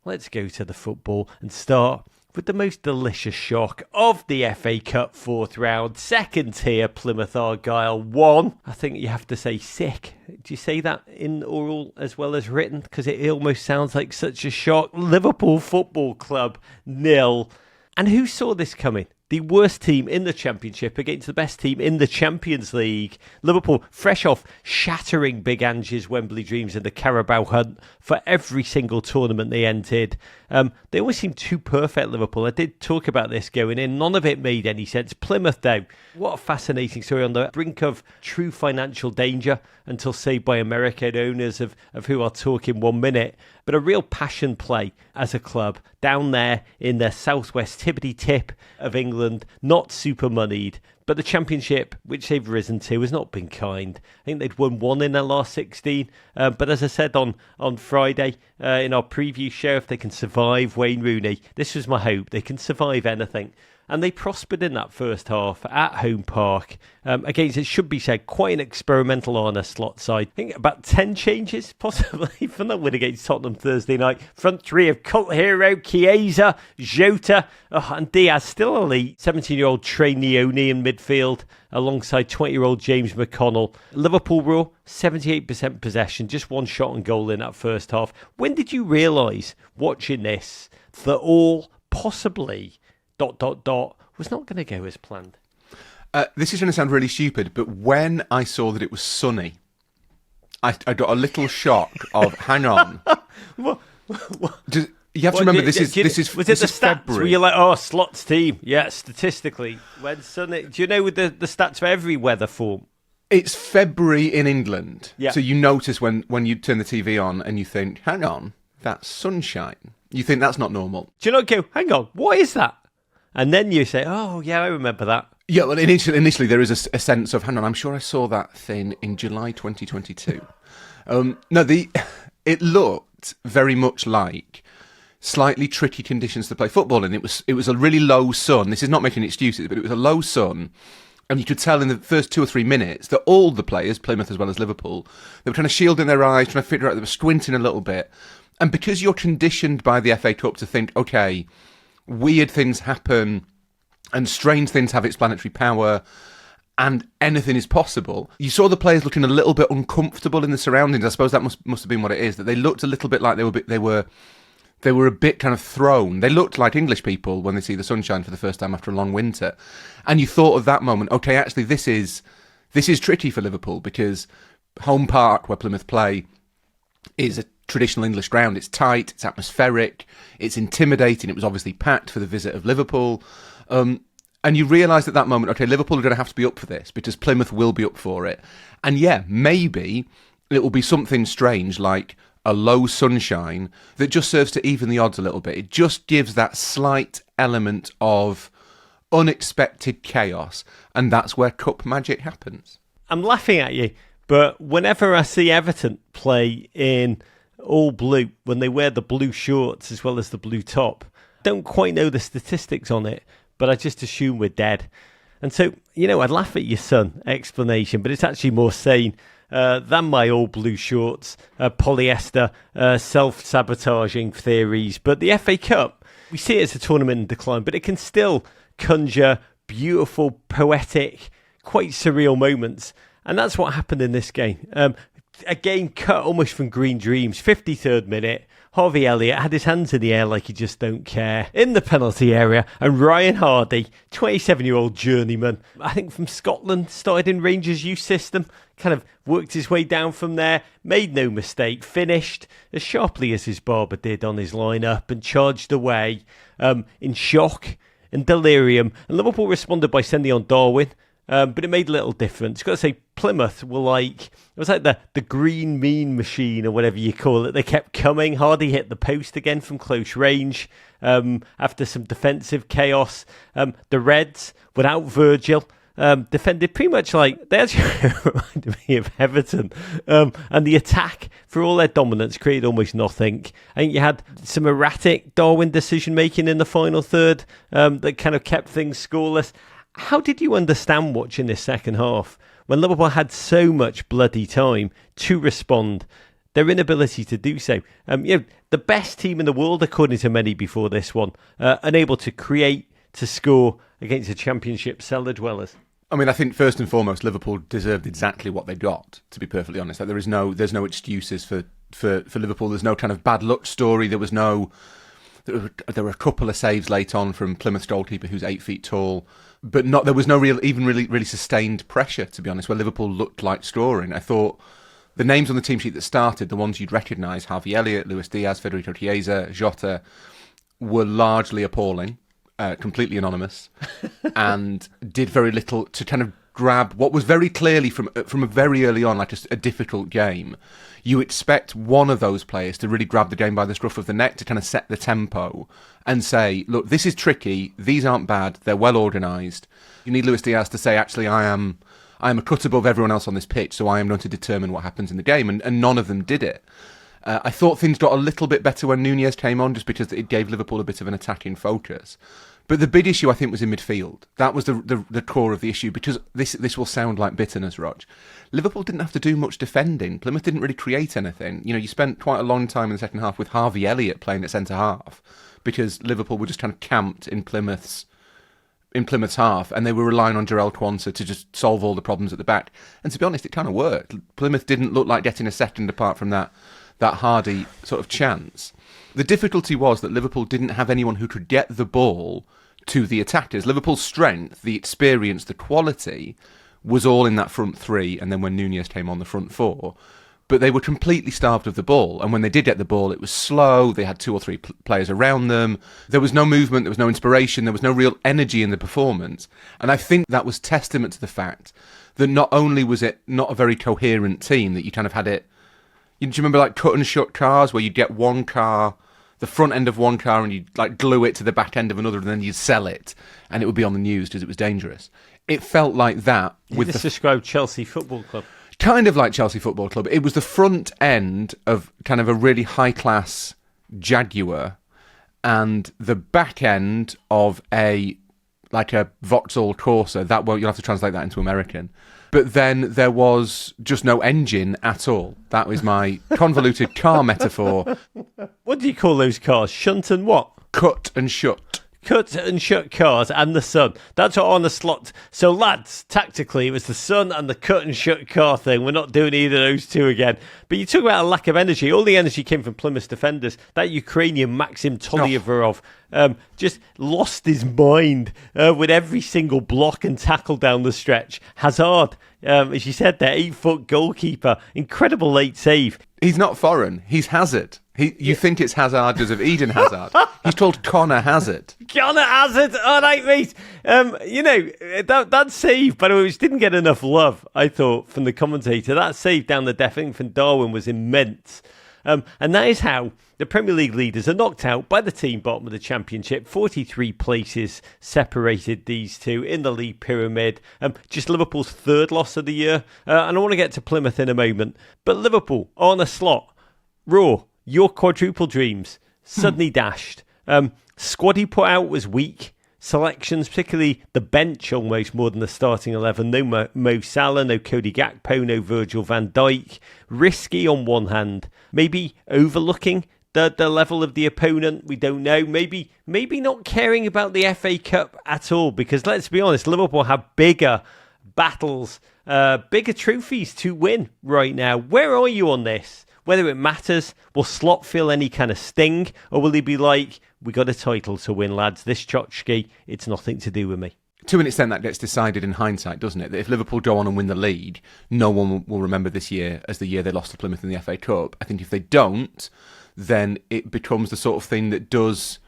let's go to the football and start with the most delicious shock of the FA Cup fourth round. Second tier, Plymouth Argyle won. I think you have to say sick. Do you say that in oral as well as written? Because it almost sounds like such a shock. Liverpool Football Club 0. And who saw this coming? The worst team in the Championship against the best team in the Champions League. Liverpool, fresh off shattering Big Ange's Wembley dreams in the Carabao hunt for every single tournament they entered. They always seemed too perfect, Liverpool. I did talk about this going in. None of it made any sense. Plymouth, though, what a fascinating story on the brink of true financial danger until saved by American owners of who I'll talk in 1 minute. But a real passion play as a club down there in the southwest tippity tip of England, not super moneyed. But the Championship, which they've risen to, has not been kind. I think they'd won 1 in their last 16. But as I said on Friday in our preview show, if they can survive Wayne Rooney, this was my hope. They can survive anything. And they prospered in that first half at home park against, it should be said, quite an experimental Arne Slot side. I think about 10 changes, possibly, from that win against Tottenham Thursday night. Front three of cult hero Chiesa, Jota, and Diaz, still elite. 17-year-old Trey Neone in midfield, alongside 20-year-old James McConnell. Liverpool raw, 78% possession, just 1 shot on goal in that first half. When did you realise, watching this, that all possibly... ... was not going to go as planned? This is going to sound really stupid, but when I saw that it was sunny, I got a little shock of, hang on. What? You have to remember, this is was it the stats February. where you're like, oh, Slot's team? Yeah, statistically, when sunny. Do you know with the stats for every weather form? It's February in England. Yeah. So you notice when you turn the TV on and you think, hang on, that's sunshine. You think that's not normal. Do you not go, hang on, what is that? And then you say, oh, yeah, I remember that. Yeah, well, initially there is a sense of, hang on, I'm sure I saw that thing in July 2022. It looked very much like slightly tricky conditions to play football in. It was a really low sun. This is not making excuses, but it was a low sun. And you could tell in the first 2 or 3 minutes that all the players, Plymouth as well as Liverpool, they were trying to shield in their eyes, trying to figure out, they were squinting a little bit. And because you're conditioned by the FA Cup to think, okay, weird things happen and strange things have explanatory power and anything is possible. You saw the players looking a little bit uncomfortable in the surroundings. I suppose that must have been what it is, that they looked a little bit like they were a bit kind of thrown. They looked like English people when they see the sunshine for the first time after a long winter. And you thought of that moment, okay, actually this is tricky for Liverpool because home park where Plymouth play is a traditional English ground. It's tight, it's atmospheric, it's intimidating. It was obviously packed for the visit of Liverpool. And you realise at that moment, okay, Liverpool are going to have to be up for this because Plymouth will be up for it. And yeah, maybe it will be something strange like a low sunshine that just serves to even the odds a little bit. It just gives that slight element of unexpected chaos. And that's where cup magic happens. I'm laughing at you, but whenever I see Everton play in all blue, when they wear the blue shorts as well as the blue top, don't quite know the statistics on it, but I just assume we're dead. And so, I'd laugh at your son explanation, but it's actually more sane than my all blue shorts, polyester, self-sabotaging theories. But the FA Cup, we see it as a tournament in decline, but it can still conjure beautiful, poetic, quite surreal moments. And that's what happened in this game. A game cut almost from green dreams. 53rd minute, Harvey Elliott had his hands in the air like he just don't care in the penalty area, and Ryan Hardy, 27-year-old journeyman, I think from Scotland, started in Rangers' youth system, kind of worked his way down from there, made no mistake, finished as sharply as his barber did on his line-up and charged away in shock and delirium. And Liverpool responded by sending on Darwin. But it made little difference. Got to say, Plymouth were it was like the green mean machine or whatever you call it. They kept coming. Hardy hit the post again from close range after some defensive chaos. The Reds, without Virgil, defended pretty much like they actually reminded me of Everton. And the attack, for all their dominance, created almost nothing. I think you had some erratic Darwin decision making in the final third that kind of kept things scoreless. How did you understand watching this second half when Liverpool had so much bloody time to respond their inability to do so. The best team in the world, according to many before this one, unable to create, to score against the Championship cellar dwellers. I mean, I think first and foremost, Liverpool deserved exactly what they got, to be perfectly honest. Like, there's no excuses for Liverpool. There's no kind of bad luck story. There were a couple of saves late on from Plymouth's goalkeeper, who's 8 feet tall, but there was no really sustained pressure, to be honest, where Liverpool looked like scoring. I thought the names on the team sheet that started, the ones you'd recognise, Harvey Elliott, Luis Diaz, Federico Chiesa, Jota, were largely appalling. Completely anonymous, and did very little to kind of grab what was very clearly from a very early on, like just a difficult game. You expect one of those players to really grab the game by the scruff of the neck to kind of set the tempo and say, look, this is tricky, these aren't bad, they're well organised. You need Luis Diaz to say, actually, I am a cut above everyone else on this pitch, so I am going to determine what happens in the game, and none of them did it. I thought things got a little bit better when Nunez came on, just because it gave Liverpool a bit of an attacking focus. But the big issue, I think, was in midfield. That was the core of the issue, because this will sound like bitterness, Rog. Liverpool didn't have to do much defending. Plymouth didn't really create anything. You spent quite a long time in the second half with Harvey Elliott playing at centre-half, because Liverpool were just kind of camped in Plymouth's half, and they were relying on Jarell Quansah to just solve all the problems at the back. And to be honest, it kind of worked. Plymouth didn't look like getting a second apart from that hardy sort of chance. The difficulty was that Liverpool didn't have anyone who could get the ball to the attackers. Liverpool's strength, the experience, the quality was all in that front three, and then when Nunez came on, the front four. But they were completely starved of the ball, and when they did get the ball, it was slow. They had 2 or 3 players around them. There was no movement, there was no inspiration, there was no real energy in the performance. And I think that was testament to the fact that not only was it not a very coherent team, that you kind of had it... Do you remember like cut and shut cars, where you'd get one car, the front end of one car, and you'd like glue it to the back end of another, and then you'd sell it, and it would be on the news because it was dangerous. It felt like that. This described Chelsea Football Club. Kind of like Chelsea Football Club. It was the front end of kind of a really high-class Jaguar, and the back end of a Vauxhall Corsa. You'll have to translate that into American. But then there was just no engine at all. That was my convoluted car metaphor. What do you call those cars? Shunt and what? Cut and shut. Cut and shut cars and the sun. That's what Arne Slot. So, lads, tactically, it was the sun and the cut and shut car thing. We're not doing either of those two again. But you talk about a lack of energy. All the energy came from Plymouth's defenders. That Ukrainian Maxim Tolyavarov just lost his mind with every single block and tackle down the stretch. Hazard, as you said there, 8-foot goalkeeper. Incredible late save. He's not foreign. He's Hazard. You think it's Hazard because of Eden Hazard. He's called Connor Hazard. Connor Hazard! All right, mate. That save, by the way, which didn't get enough love, I thought, from the commentator. That save down the def from Darwin was immense. And that is how the Premier League leaders are knocked out by the team bottom of the Championship. 43 places separated these two in the league pyramid. Just Liverpool's 3rd loss of the year. And I want to get to Plymouth in a moment. But Liverpool, Arne Slot, Raw, your quadruple dreams suddenly dashed. Squad he put out was weak. Selections, particularly the bench, almost more than the starting 11. No Mo Salah, no Cody Gakpo, no Virgil van Dijk. Risky on one hand. Maybe overlooking the level of the opponent. We don't know. Maybe not caring about the FA Cup at all. Because let's be honest, Liverpool have bigger battles, bigger trophies to win right now. Where are you on this? Whether it matters, will Slot feel any kind of sting, or will he be like, we got a title to win, lads, this tchotchke, it's nothing to do with me? To an extent, that gets decided in hindsight, doesn't it? That if Liverpool go on and win the league, no one will remember this year as the year they lost to Plymouth in the FA Cup. I think if they don't, then it becomes the sort of thing that does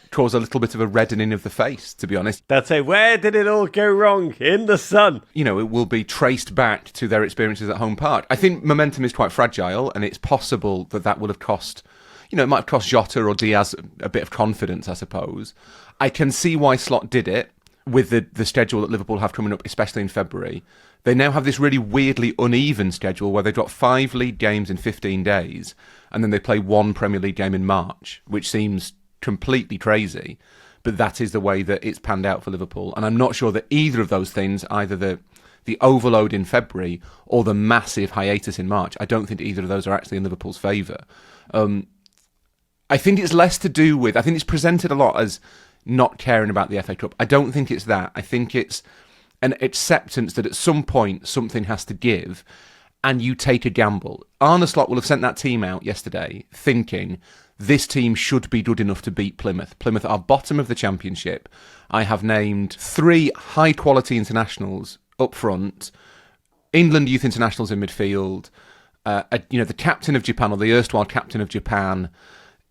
cause a little bit of a reddening of the face, to be honest. That's it. Where did it all go wrong? In the sun. It will be traced back to their experiences at home park. I think momentum is quite fragile, and it's possible that would have cost, it might have cost Jota or Diaz a bit of confidence, I suppose. I can see why Slot did it with the schedule that Liverpool have coming up, especially in February. They now have this really weirdly uneven schedule where they've got 5 league games in 15 days, and then they play 1 Premier League game in March, which seems completely crazy, but that is the way that it's panned out for Liverpool. And I'm not sure that either of those things, either the the overload in February or the massive hiatus in March. I don't think either of those are actually in Liverpool's favour. I think it's less to do with... I think it's presented a lot as not caring about the FA Cup. I don't think it's that. I think it's an acceptance that at some point something has to give and you take a gamble. Arne Slot will have sent that team out yesterday thinking this team should be good enough to beat Plymouth. Plymouth are bottom of the Championship. I have named 3 high-quality internationals up front, England youth internationals in midfield, the captain of Japan, or the erstwhile captain of Japan,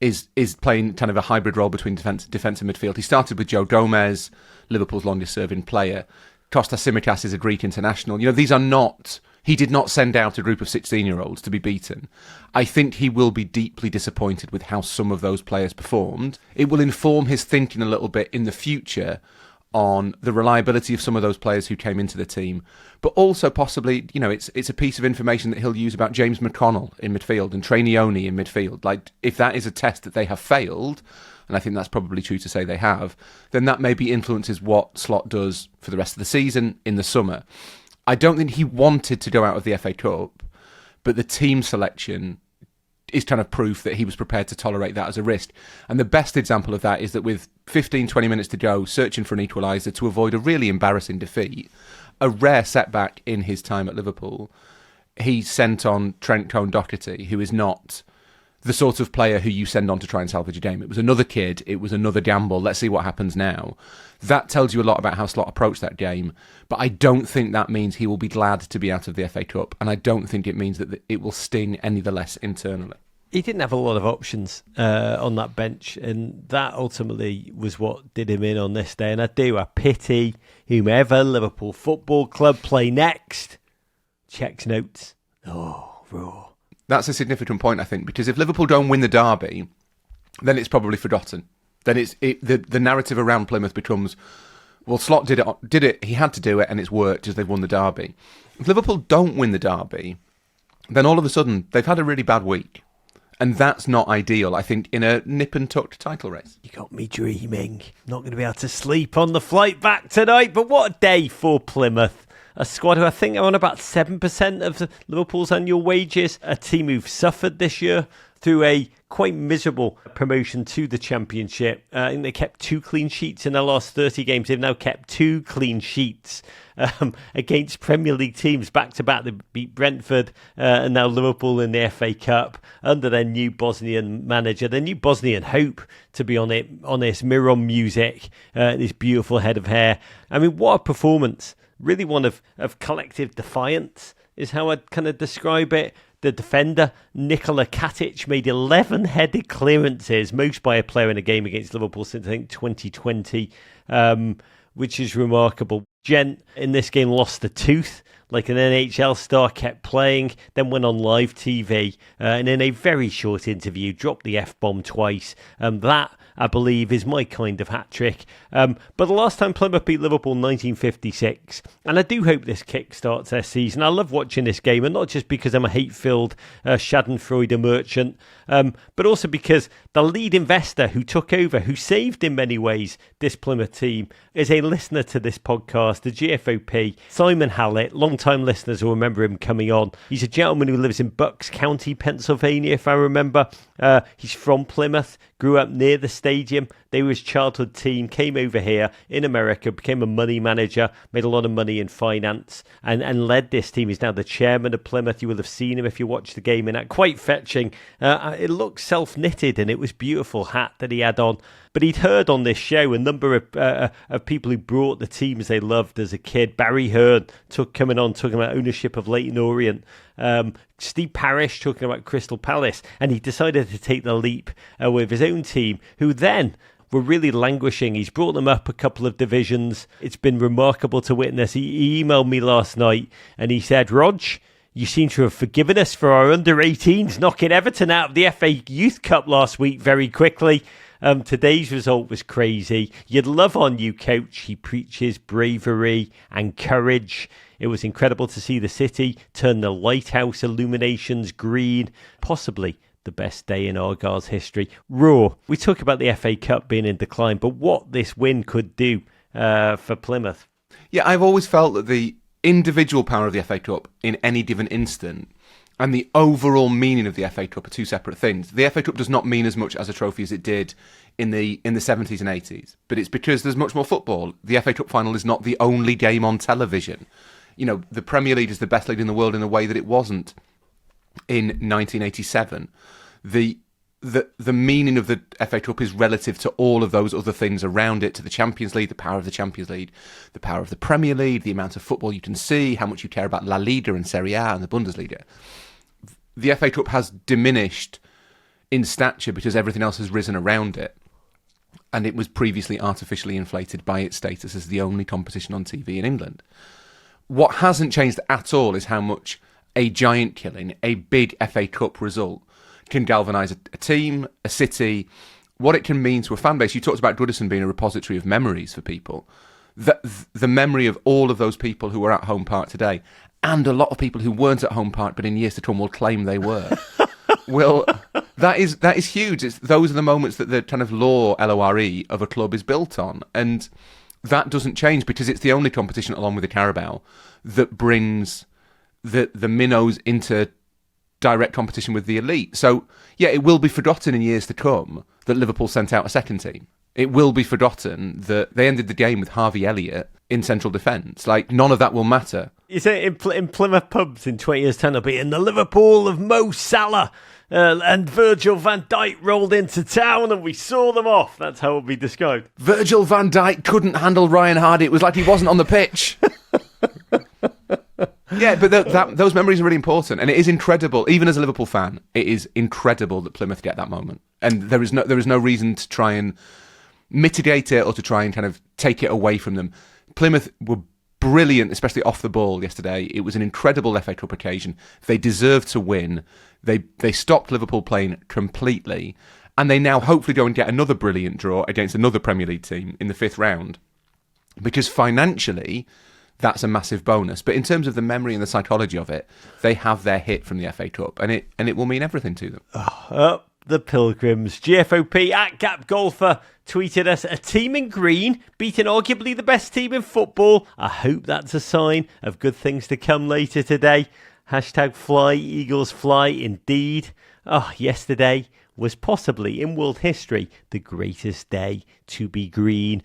is playing kind of a hybrid role between defence and midfield. He started with Joe Gomez, Liverpool's longest-serving player. Kostas Tsimikas is a Greek international. These are not... He did not send out a group of 16-year-olds to be beaten. I think he will be deeply disappointed with how some of those players performed. It will inform his thinking a little bit in the future on the reliability of some of those players who came into the team, but also possibly, it's a piece of information that he'll use about James McConnell in midfield and Trainioni in midfield. Like, if that is a test that they have failed, and I think that's probably true to say they have, then that maybe influences what Slot does for the rest of the season in the summer. I don't think he wanted to go out of the FA Cup, but the team selection is kind of proof that he was prepared to tolerate that as a risk. And the best example of that is that with 15, 20 minutes to go, searching for an equaliser to avoid a really embarrassing defeat, a rare setback in his time at Liverpool, he sent on Trent Cone-Doherty, who is not the sort of player who you send on to try and salvage a game. It was another kid, it was another gamble, let's see what happens now. That tells you a lot about how Slot approached that game, but I don't think that means he will be glad to be out of the FA Cup, and I don't think it means that it will sting any the less internally. He didn't have a lot of options on that bench, and that ultimately was what did him in on this day. And I pity whomever Liverpool Football Club play next. Checks notes. Oh, raw. That's a significant point, I think, because if Liverpool don't win the derby, then it's probably forgotten. Then the narrative around Plymouth becomes, well, Slot did it, he had to do it, and it's worked as they've won the derby. If Liverpool don't win the derby, then all of a sudden they've had a really bad week. And that's not ideal, I think, in a nip-and-tucked title race. You got me dreaming. Not going to be able to sleep on the flight back tonight, but what a day for Plymouth. A squad who I think are on about 7% of Liverpool's annual wages. A team who've suffered this year through a quite miserable promotion to the Championship. I think they kept 2 clean sheets in their last 30 games. They've now kept 2 clean sheets against Premier League teams back-to-back. They beat Brentford and now Liverpool in the FA Cup under their new Bosnian manager, their new Bosnian hope, to be honest. Miron Music, this beautiful head of hair. I mean, what a performance. Really one of collective defiance is how I'd kind of describe it. The defender, Nikola Katic, made 11 headed clearances, most by a player in a game against Liverpool since, I think, 2020, which is remarkable. Gent in this game lost a tooth, like an NHL star, kept playing, then went on live TV, and in a very short interview, dropped the F-bomb twice. That, I believe, is my kind of hat-trick. But the last time Plymouth beat Liverpool, 1956. And I do hope this kick-starts their season. I love watching this game, and not just because I'm a hate-filled schadenfreude merchant, but also because the lead investor who took over, who saved in many ways this Plymouth team, is a listener to this podcast, the GFOP, Simon Hallett. Long-time listeners will remember him coming on. He's a gentleman who lives in Bucks County, Pennsylvania, if I remember. He's from Plymouth, grew up near the stadium. They were his childhood team, came over here in America, became a money manager, made a lot of money in finance, and led this team. He's now the chairman of Plymouth. You will have seen him if you watched the game, and quite fetching. It looked self-knitted, and it was beautiful hat that he had on. But he'd heard on this show a number of people who brought the teams they loved as a kid. Barry Hearn coming on, talking about ownership of Leyton Orient. Steve Parish talking about Crystal Palace. And he decided to take the leap with his own team, who then were really languishing. He's brought them up a couple of divisions. It's been remarkable to witness. He emailed me last night and he said, Rog, you seem to have forgiven us for our under-18s knocking Everton out of the FA Youth Cup last week very quickly. Today's result was crazy. You'd love our new coach. He preaches bravery and courage. It was incredible to see the city turn the lighthouse illuminations green. Possibly the best day in Argyle's history. Raw. We talk about the FA Cup being in decline, but what this win could do for Plymouth. Yeah, I've always felt that individual power of the FA Cup in any given instant and the overall meaning of the FA Cup are two separate things. The FA Cup does not mean as much as a trophy as it did in the 70s and 80s, but it's because there's much more football. The FA Cup final is not the only game on television. You know, the Premier League is the best league in the world in a way that it wasn't in 1987. The meaning of the FA Cup is relative to all of those other things around it, to the Champions League, the power of the Champions League, the power of the Premier League, the amount of football you can see, how much you care about La Liga and Serie A and the Bundesliga. The FA Cup has diminished in stature because everything else has risen around it. And it was previously artificially inflated by its status as the only competition on TV in England. What hasn't changed at all is how much a giant killing, a big FA Cup result, can galvanise a team, a city, what it can mean to a fan base. You talked about Goodison being a repository of memories for people. The memory of all of those people who were at Home Park today, and a lot of people who weren't at Home Park but in years to come will claim they were. Well, that is huge. Those are the moments that the kind of LORE of a club is built on. And that doesn't change because it's the only competition, along with the Carabao, that brings the minnows into direct competition with the elite. So, yeah, it will be forgotten in years to come that Liverpool sent out a second team. It will be forgotten that they ended the game with Harvey Elliott in central defence. Like, none of that will matter. You say in Plymouth pubs in 20 years' time, it'll be in the Liverpool of Mo Salah and Virgil van Dijk rolled into town and we saw them off. That's how it'll be described. Virgil van Dijk couldn't handle Ryan Hardy. It was like he wasn't on the pitch. Yeah, but those memories are really important, and it is incredible. Even as a Liverpool fan, it is incredible that Plymouth get that moment, and there is no reason to try and mitigate it or to try and kind of take it away from them. Plymouth were brilliant, especially off the ball yesterday. It was an incredible FA Cup occasion. They deserved to win. They stopped Liverpool playing completely, and they now hopefully go and get another brilliant draw against another Premier League team in the 5th round, because financially that's a massive bonus. But in terms of the memory and the psychology of it, they have their hit from the FA Cup, and it will mean everything to them. Up the Pilgrims. GFOP at Gap Golfer tweeted us, a team in green beating arguably the best team in football. I hope that's a sign of good things to come later today. Hashtag fly, Eagles fly indeed. Yesterday was possibly in world history the greatest day to be green.